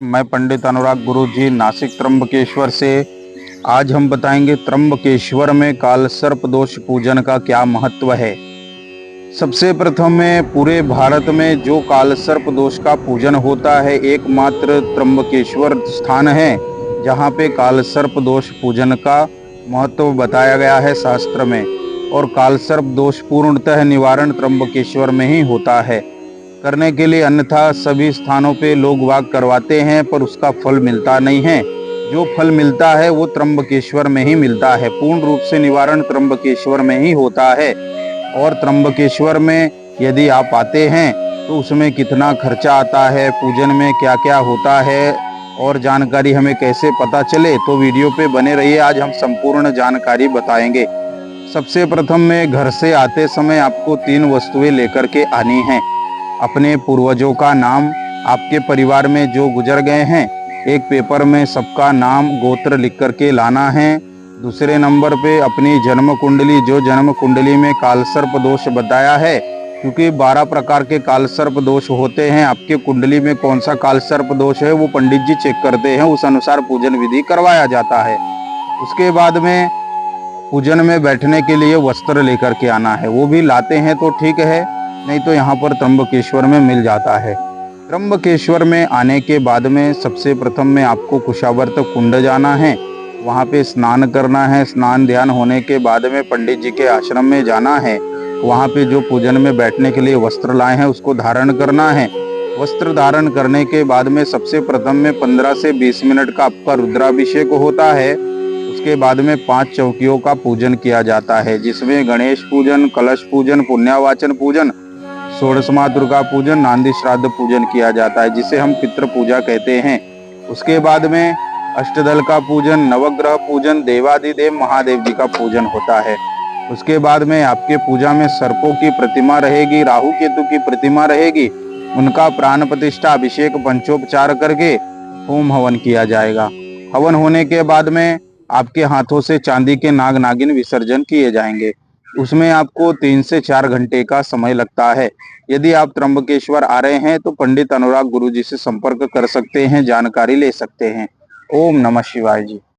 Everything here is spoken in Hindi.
मैं पंडित अनुराग गुरुजी नासिक त्र्यंबकेश्वर से। आज हम बताएंगे त्र्यंबकेश्वर में काल सर्प दोष पूजन का क्या महत्व है। सबसे प्रथम में पूरे भारत में जो काल सर्प दोष का पूजन होता है, एकमात्र त्र्यंबकेश्वर स्थान है जहाँ पे काल सर्प दोष पूजन का महत्व बताया गया है शास्त्र में। और काल सर्प दोष पूर्णतः निवारण त्र्यंबकेश्वर में ही होता है करने के लिए, अन्यथा सभी स्थानों पे लोग वाग करवाते हैं पर उसका फल मिलता नहीं है। जो फल मिलता है वो त्र्यंबकेश्वर में ही मिलता है। पूर्ण रूप से निवारण त्र्यंबकेश्वर में ही होता है। और त्र्यंबकेश्वर में यदि आप आते हैं तो उसमें कितना खर्चा आता है, पूजन में क्या क्या होता है और जानकारी हमें कैसे पता चले, तो वीडियो पे बने रहिए। आज हम संपूर्ण जानकारी बताएंगे। सबसे प्रथम में घर से आते समय आपको 3 वस्तुएं लेकर के आनी हैं। अपने पूर्वजों का नाम, आपके परिवार में जो गुजर गए हैं, एक पेपर में सबका नाम गोत्र लिख करके लाना है। दूसरे नंबर पे अपनी जन्म कुंडली, जो जन्म कुंडली में काल सर्प दोष बताया है, क्योंकि 12 प्रकार के काल सर्प दोष होते हैं। आपके कुंडली में कौन सा काल सर्प दोष है वो पंडित जी चेक करते हैं, उस अनुसार पूजन विधि करवाया जाता है। उसके बाद में पूजन में बैठने के लिए वस्त्र लेकर के आना है। वो भी लाते हैं तो ठीक है, नहीं तो यहाँ पर त्र्यंबकेश्वर में मिल जाता है। त्र्यंबकेश्वर में आने के बाद में सबसे प्रथम में आपको कुशावर्त कुंड जाना है, वहाँ पे स्नान करना है। स्नान ध्यान होने के बाद में पंडित जी के आश्रम में जाना है। वहाँ पे जो पूजन में बैठने के लिए वस्त्र लाए हैं उसको धारण करना है। वस्त्र धारण करने के बाद में सबसे प्रथम में 15 से 20 मिनट का आपका रुद्राभिषेक होता है। उसके बाद में 5 चौकियों का पूजन किया जाता है, जिसमें गणेश पूजन, कलश पूजन, पुण्यावाचन पूजन, षोडश दुर्गा पूजन, नांदी श्राद्ध पूजन किया जाता है, जिसे हम पितृ पूजा कहते हैं। उसके बाद में अष्टदल का पूजन, नवग्रह पूजन, देवादिदेव महादेव जी का पूजन होता है। उसके बाद में आपके पूजा में सर्पों की प्रतिमा रहेगी, राहु केतु की प्रतिमा रहेगी, उनका प्राण प्रतिष्ठा, अभिषेक, पंचोपचार करके होम हवन किया जाएगा। हवन होने के बाद में आपके हाथों से चांदी के नाग नागिन विसर्जन किए जाएंगे। उसमें आपको 3 से 4 घंटे का समय लगता है। यदि आप त्र्यंबकेश्वर आ रहे हैं तो पंडित अनुराग गुरुजी से संपर्क कर सकते हैं, जानकारी ले सकते हैं। ओम नमः शिवाय जी।